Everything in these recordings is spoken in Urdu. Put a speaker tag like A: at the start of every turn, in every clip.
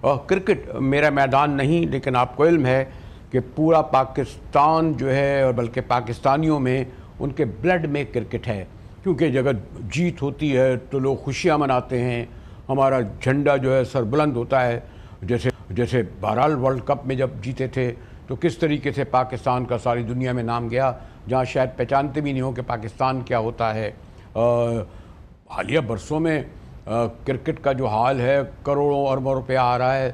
A: کرکٹ میرا میدان نہیں، لیکن آپ کو علم ہے کہ پورا پاکستان جو ہے اور بلکہ پاکستانیوں میں ان کے بلڈ میں کرکٹ ہے، کیونکہ جگہ جیت ہوتی ہے تو لوگ خوشیاں مناتے ہیں، ہمارا جھنڈا جو ہے سر بلند ہوتا ہے. جیسے بہرحال ورلڈ کپ میں جب جیتے تھے تو کس طریقے سے پاکستان کا ساری دنیا میں نام گیا، جہاں شاید پہچانتے بھی نہیں ہو کہ پاکستان کیا ہوتا ہے. حالیہ برسوں میں کرکٹ کا جو حال ہے، کروڑوں اربوں روپیہ آ رہا ہے،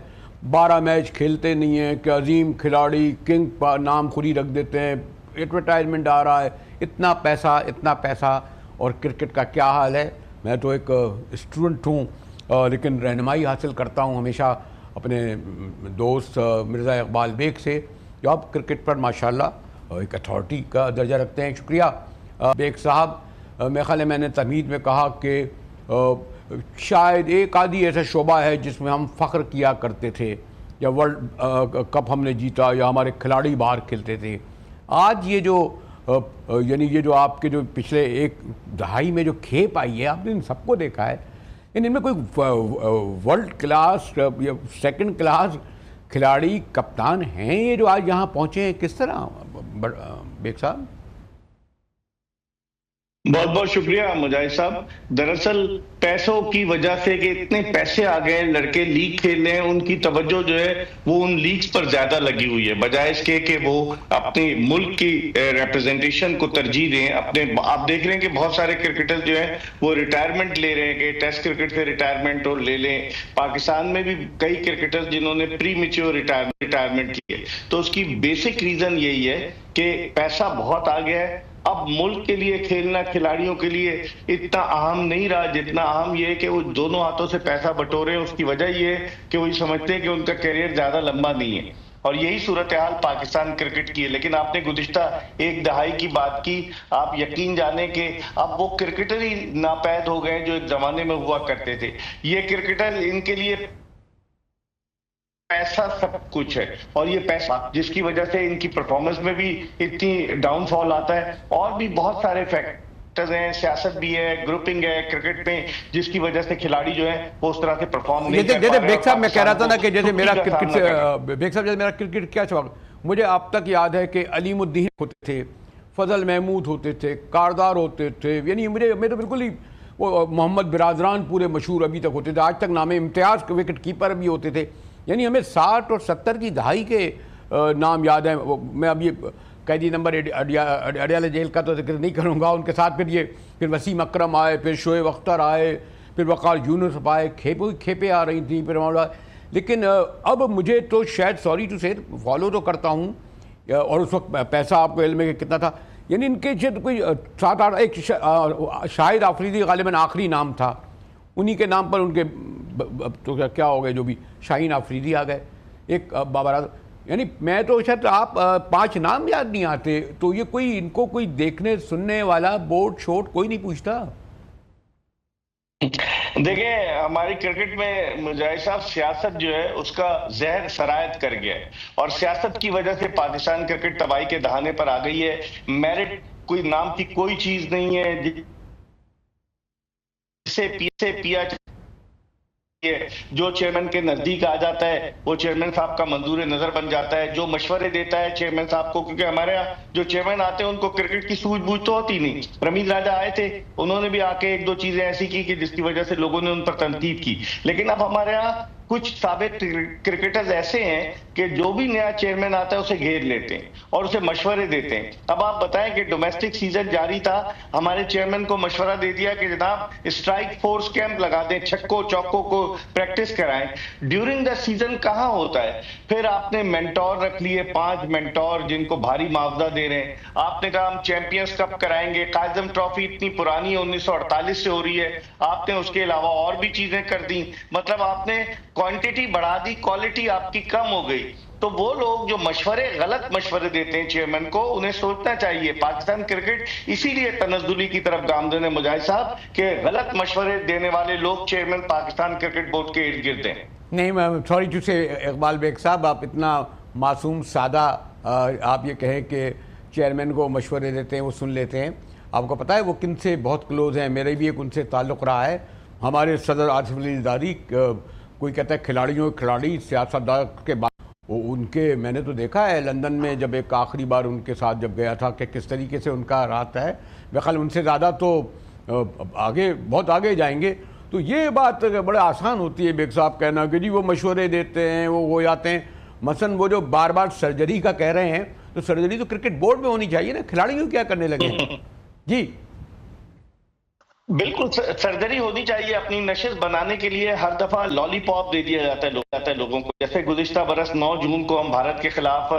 A: 12 میچ کھیلتے نہیں ہیں کہ عظیم کھلاڑی کنگ نام خود ہی رکھ دیتے ہیں، ایڈورٹائزمنٹ آ رہا ہے، اتنا پیسہ. اور کرکٹ کا کیا حال ہے؟ میں تو ایک اسٹوڈنٹ ہوں لیکن رہنمائی حاصل کرتا ہوں ہمیشہ اپنے دوست مرزا اقبال بیگ سے، جو آپ کرکٹ پر ماشاءاللہ ایک اتھارٹی کا درجہ رکھتے ہیں. شکریہ بیگ صاحب. میرے خیال ہے میں نے تمہید میں کہا کہ شاید ایک آدھی ایسا شعبہ ہے جس میں ہم فخر کیا کرتے تھے، یا ورلڈ کپ ہم نے جیتا یا ہمارے کھلاڑی باہر کھیلتے تھے. آج یہ جو آپ کے جو پچھلے ایک دہائی میں جو کھیپ آئی ہے، آپ نے ان سب کو دیکھا ہے، ان میں کوئی ورلڈ کلاس یا سیکنڈ کلاس کھلاڑی کپتان ہیں یہ جو آج یہاں پہنچے ہیں؟ کس طرح بیگ صاحب؟
B: بہت بہت شکریہ مجاہد صاحب. دراصل پیسوں کی وجہ سے کہ اتنے پیسے آ گئے، لڑکے لیگ کھیل رہے ہیں، ان کی توجہ جو ہے وہ ان لیگز پر زیادہ لگی ہوئی ہے، بجائے اس کے کہ وہ اپنے ملک کی ریپرزنٹیشن کو ترجیح دیں. آپ دیکھ رہے ہیں کہ بہت سارے کرکٹر جو ہیں وہ ریٹائرمنٹ لے رہے ہیں کہ ٹیسٹ کرکٹ سے ریٹائرمنٹ اور لے لیں. پاکستان میں بھی کئی کرکٹر جنہوں نے پری میچور ریٹائرمنٹ کی ہے. تو اس کی بیسک ریزن یہی ہے کہ پیسہ بہت آ گیا ہے. اب ملک کے لیے کھیلنا کھلاڑیوں کے لیے اتنا اہم نہیں رہا جتنا اہم یہ ہے کہ وہ دونوں ہاتھوں سے پیسہ بٹورے. اس کی وجہ یہ ہے کہ وہ سمجھتے ہیں کہ ان کا کیریئر زیادہ لمبا نہیں ہے، اور یہی صورتحال پاکستان کرکٹ کی ہے. لیکن آپ نے گزشتہ ایک دہائی کی بات کی، آپ یقین جانیں کہ اب وہ کرکٹر ہی ناپید ہو گئے جو ایک زمانے میں ہوا کرتے تھے. یہ کرکٹر ان کے لیے پیسہ سب کچھ ہے، اور یہ پیسہ جس کی وجہ سے ان کی پرفارمنس میں بھی اتنی ڈاؤن فال آتا ہے. اور بھی بہت سارے فیکٹرز ہیں، سیاست بھی ہے، گروپنگ ہے کرکٹ میں، جس کی وجہ سے کھلاڑی جو ہے وہ اس طرح سے پرفارم نہیں کر پا رہے.
A: بیگ صاحب میں کہہ رہا تھا نا کہ جیسے میرا کرکٹ کیا شوق، مجھے اب تک یاد ہے کہ علیم الدین ہوتے تھے، فضل محمود ہوتے تھے، کاردار ہوتے تھے، یعنی میں تو بالکل ہی وہ محمد برادران پورے مشہور ابھی تک ہوتے تھے، آج تک نام امتیاز وکٹ کیپر بھی ہوتے تھے. یعنی ہمیں 60 اور 70 کی دہائی کے نام یاد ہیں. میں اب یہ قیدی نمبر اڈیالہ جیل کا تو ذکر نہیں کروں گا، ان کے ساتھ پھر وسیم اکرم آئے، پھر شعیب اختر آئے، پھر وقار یونس آئے، کھیپیں آ رہی تھیں پھر. لیکن اب مجھے تو شاید سوری ٹو سے فالو تو کرتا ہوں، اور اس وقت پیسہ آپ کو علم ہے کہ کتنا تھا. یعنی ان کے شاید کوئی 7-8 ایک شاہد آفریدی غالباً آخری نام تھا، انہی کے نام پر ان کے تو کیا ہو گئے جو بھی شاہین آفریدی آ گئے ایک بابرات. یعنی میں تو شاید آپ 5 نام یاد نہیں آتے، تو یہ کوئی ان کو کوئی دیکھنے سننے والا بورڈ چھوٹ کوئی نہیں پوچھتا؟
B: دیکھیں ہماری کرکٹ میں مجاہد صاحب سیاست جو ہے اس کا زہر سرایت کر گیا ہے، اور سیاست کی وجہ سے پاکستان کرکٹ تباہی کے دہانے پر آ گئی ہے. میرٹ کوئی نام کی کوئی چیز نہیں ہے جسے پیا جو چیئرمین کے نزدیک آ جاتا ہے وہ چیئرمین صاحب کا منظور نظر بن جاتا ہے، جو مشورے دیتا ہے چیئرمین صاحب کو. کیونکہ ہمارے ہاں جو چیئرمین آتے ہیں ان کو کرکٹ کی سوجھ بوجھ تو ہوتی نہیں. رمیز راجہ آئے تھے، انہوں نے بھی آ کے 1-2 چیزیں ایسی کی کہ جس کی وجہ سے لوگوں نے ان پر تنقید کی. لیکن اب ہمارے ہاں کچھ سابق کرکٹرز ایسے ہیں کہ جو بھی نیا چیئرمین آتا ہے اسے گھیر لیتے ہیں اور اسے مشورے دیتے ہیں. اب آپ بتائیں کہ ڈومیسٹک سیزن جاری تھا، ہمارے چیئرمین کو مشورہ دے دیا کہ جناب اسٹرائک فورس کیمپ لگا دیں، چھکوں چوکوں کو پریکٹس کرائیں. ڈیورنگ دا سیزن کہاں ہوتا ہے؟ پھر آپ نے مینٹور رکھ لیے 5 مینٹور جن کو بھاری معاوضہ دے رہے ہیں. آپ نے کہا ہم چیمپئنز کپ کرائیں گے. قائزم ٹرافی اتنی پرانی ہے، 1948 سے ہو رہی ہے، آپ نے اس کے علاوہ اور بھی چیزیں کر دیں. مطلب آپ نے کوانٹیٹی بڑھا دی، کوالٹی آپ کی کم ہو گئی. تو وہ لوگ جو غلط مشورے دیتے ہیں چیئرمین کو، انہیں سوچنا چاہیے. پاکستان کرکٹ اسی لیے تنزلی کی طرف گامزن ہے مجاہد صاحب کہ غلط مشورے دینے والے لوگ چیئرمین پاکستان کرکٹ بورڈ کے ارد گرد ہیں.
A: نہیں میں سوری ٹو سے اقبال بیگ صاحب، آپ اتنا معصوم سادہ آپ یہ کہیں کہ چیئرمین کو مشورے دیتے ہیں، وہ سن لیتے ہیں. آپ کو پتہ ہے وہ کن سے بہت کلوز ہیں؟ میرے بھی ایک ان سے تعلق رہا ہے. ہمارے صدر آصف علی زرداری کوئی کہتا ہے کھلاڑی سیاستدان کے بعد ان کے میں نے تو دیکھا ہے لندن میں جب ایک آخری بار ان کے ساتھ جب گیا تھا کہ کس طریقے سے ان کا رات ہے، بخال ان سے زیادہ تو آگے بہت آگے جائیں گے. تو یہ بات بڑا آسان ہوتی ہے بیگ صاحب کہنا کہ جی وہ مشورے دیتے ہیں، وہ ہو جاتے ہیں. مثلا وہ جو بار بار سرجری کا کہہ رہے ہیں، تو سرجری تو کرکٹ بورڈ میں ہونی چاہیے نا، کھلاڑیوں کیا کرنے لگے ہیں؟ جی
B: بالکل سرجری ہونی چاہیے. اپنی نشست بنانے کے لیے ہر دفعہ لالی پاپ دے دیا جاتا ہے لوگوں کو. جیسے گزشتہ برس 9 جون کو ہم بھارت کے خلاف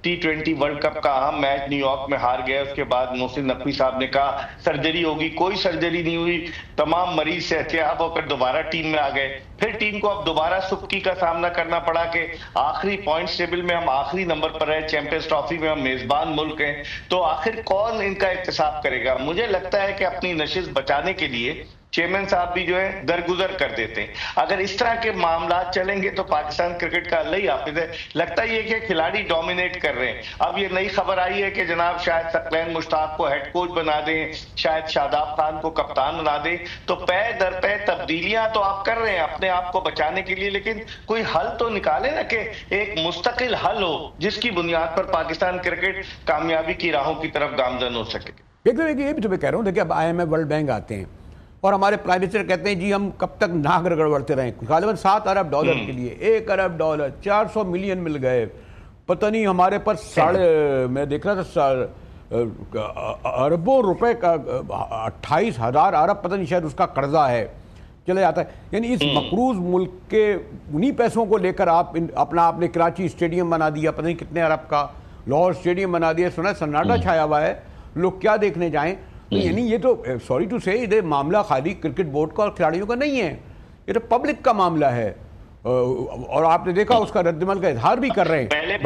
B: T20 ورلڈ کپ کا اہم میچ نیو یارک میں ہار گئے. اس کے بعد محسن نقوی صاحب نے کہا سرجری ہوگی، کوئی سرجری نہیں ہوئی. تمام مریض صحتیاب ہو کر دوبارہ ٹیم میں آ گئے. پھر ٹیم کو اب دوبارہ سکی کا سامنا کرنا پڑا کہ آخری پوائنٹس ٹیبل میں ہم آخری نمبر پر ہیں، چیمپئنز ٹرافی میں ہم میزبان ملک ہیں. تو آخر کون ان کا احتساب کرے گا؟ مجھے لگتا ہے کہ اپنی نشست بچانے کے لیے چیئرمین صاحب بھی جو ہے درگزر کر دیتے ہیں. اگر اس طرح کے معاملات چلیں گے تو پاکستان کرکٹ کا اللہ ہی حافظ ہے. لگتا یہ کہ کھلاڑی ڈومینیٹ کر رہے ہیں. اب یہ نئی خبر آئی ہے کہ جناب شاید ثقلین مشتاق کو ہیڈ کوچ بنا دیں، شاید شاداب خان کو کپتان بنا دیں. تو پے در پے تبدیلیاں تو آپ کر رہے ہیں اپنے آپ کو بچانے کے لیے، لیکن کوئی حل تو نکالے نا کہ ایک مستقل حل ہو جس کی بنیاد پر پاکستان کرکٹ کامیابی کی راہوں کی طرف گامزن ہو سکے.
A: یہ بھی تو میں کہہ رہا ہوں، دیکھیں اب IMF ورلڈ بینک آتے ہیں اور ہمارے پرائم منسٹر کہتے ہیں جی ہم کب تک ناک رگڑتے رہیں. غالباً $7 ارب کے لیے $1 ارب 400 ملین مل گئے. پتہ نہیں ہمارے پر میں دیکھ رہا تھا اربوں روپے کا 28,000 ارب پتہ نہیں شاید اس کا قرضہ ہے چلے جاتا ہے. یعنی اس مقروض ملک کے انہی پیسوں کو لے کر آپ نے کراچی اسٹیڈیم بنا دیا، پتہ نہیں کتنے ارب کا، لاہور اسٹیڈیم بنا دیا. سنا ہے سناٹا چھایا ہوا ہے، لوگ کیا دیکھنے جائیں. یعنی یہ تو سوری ٹو سے یہ معاملہ خالی کرکٹ بورڈ کا اور کھلاڑیوں کا نہیں ہے، یہ تو پبلک کا معاملہ ہے. اور آپ نے دیکھا اس کا رد عمل کا اظہار بھی کر رہے ہیں.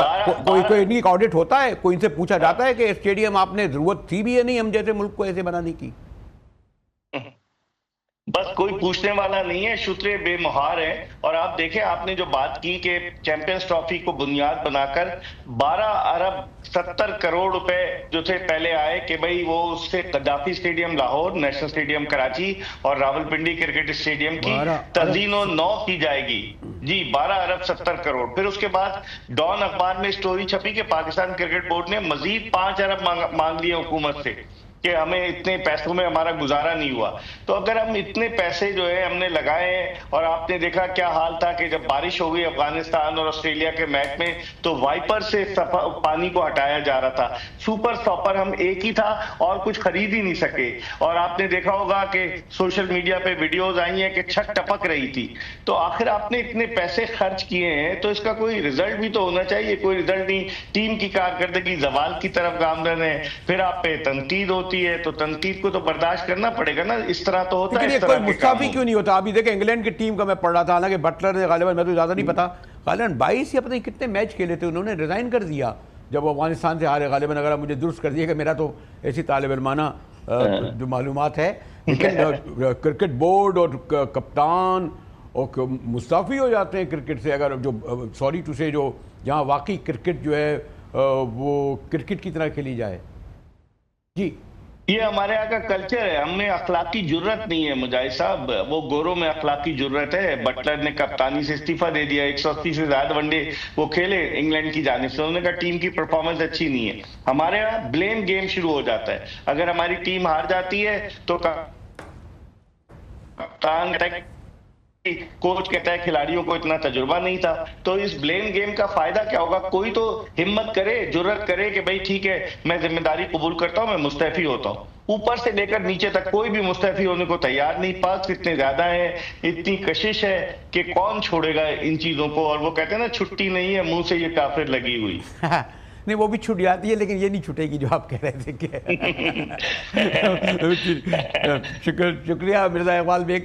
A: کوئی نہیں آڈٹ ہوتا ہے، کوئی ان سے پوچھا جاتا ہے کہ اسٹیڈیم آپ نے ضرورت تھی بھی یا نہیں ہم جیسے ملک کو ایسے بنانے کی؟
B: بس کوئی پوچھنے والا نہیں ہے، شترے بے مہار ہیں. اور آپ دیکھیں آپ نے جو بات کی کہ چیمپئنز ٹرافی کو بنیاد بنا کر 12 ارب 70 کروڑ روپے جو تھے پہلے آئے کہ بھئی وہ اس سے Gaddafi stadium Lahore, national stadium Karachi اور راولپنڈی کرکٹ اسٹیڈیم کی تزئین و نو کی جائے گی. جی 12 ارب 70 کروڑ. پھر اس کے بعد ڈان اخبار میں اسٹوری چھپی کہ پاکستان کرکٹ بورڈ نے مزید 5 ارب مانگ لیے حکومت سے کہ ہمیں اتنے پیسوں میں ہمارا گزارا نہیں ہوا. تو اگر ہم اتنے پیسے جو ہے ہم نے لگائے ہیں، اور آپ نے دیکھا کیا حال تھا کہ جب بارش ہو گئی افغانستان اور آسٹریلیا کے میچ میں تو وائپر سے پانی کو ہٹایا جا رہا تھا. سپر ساپر ہم ایک ہی تھا اور کچھ خرید ہی نہیں سکے. اور آپ نے دیکھا ہوگا کہ سوشل میڈیا پہ ویڈیوز آئی ہیں کہ چھت ٹپک رہی تھی. تو آخر آپ نے اتنے پیسے خرچ کیے ہیں تو اس کا کوئی رزلٹ بھی تو ہونا چاہیے. کوئی رزلٹ نہیں، ٹیم کی کارکردگی زوال کی طرف گامزن ہے. پھر آپ پہ تنقید ہوتی ہے تو تنقید کو تو برداشت کرنا پڑے گا نا. اس طرح تو ہوتا ہے.
A: لیکن کوئی مستعفی کیوں نہیں ہوتا؟ ابھی دیکھیں انگلینڈ کی ٹیم کا میں پڑھ رہا تھا، حالانکہ بٹلر نے غالباً میں تو زیادہ نہیں پتا، غالباً 22 یا پتہ نہیں کتنے میچ کھیلے تھے، انہوں نے ریزائن کر دیا جب وہ افغانستان سے ہارے. غالباً اگر آپ مجھے درست کر دیے کہ میرا تو ایسی طالب علمانہ جو معلومات ہے. لیکن کرکٹ بورڈ اور کپتان اور مستعفی ہو جاتے ہیں کرکٹ سے، اگر جو سوری ٹو سے جو جہاں واقعی کرکٹ جو ہے وہ کرکٹ کی طرح کھیلی جائے. جی
B: یہ ہمارے یہاں کا کلچر ہے. ہم میں اخلاقی جرت نہیں ہے مجاہد صاحب، وہ گوروں میں اخلاقی جرت ہے. بٹلر نے کپتانی سے استعفیٰ دے دیا، 180 سے زیادہ ون ڈے وہ کھیلے انگلینڈ کی جانب سے. انہوں نے کہا ٹیم کی پرفارمنس اچھی نہیں ہے. ہمارے یہاں بلیم گیم شروع ہو جاتا ہے. اگر ہماری ٹیم ہار جاتی ہے تو کپتان کوچ کہتا ہے کھلاڑیوں کو اتنا تجربہ نہیں تھا. تو اس بلیم گیم کا فائدہ کیا ہوگا؟ کوئی تو ہمت کرے، جرت کرے کہ بھئی ٹھیک ہے میں ذمہ داری قبول کرتا ہوں، میں مستعفی ہوتا ہوں. اوپر سے لے کر نیچے تک کوئی بھی مستعفی ہونے کو تیار نہیں. پاس اتنے زیادہ ہیں، اتنی کشش ہے کہ کون چھوڑے گا ان چیزوں کو. اور وہ کہتے ہیں نا چھٹی نہیں ہے منہ سے یہ کافر لگی ہوئی.
A: نہیں وہ بھی چھٹ جاتی ہے لیکن یہ نہیں چھٹے گی جو آپ کہہ رہے تھے کہ شکریہ مرزا اقبال بیگ.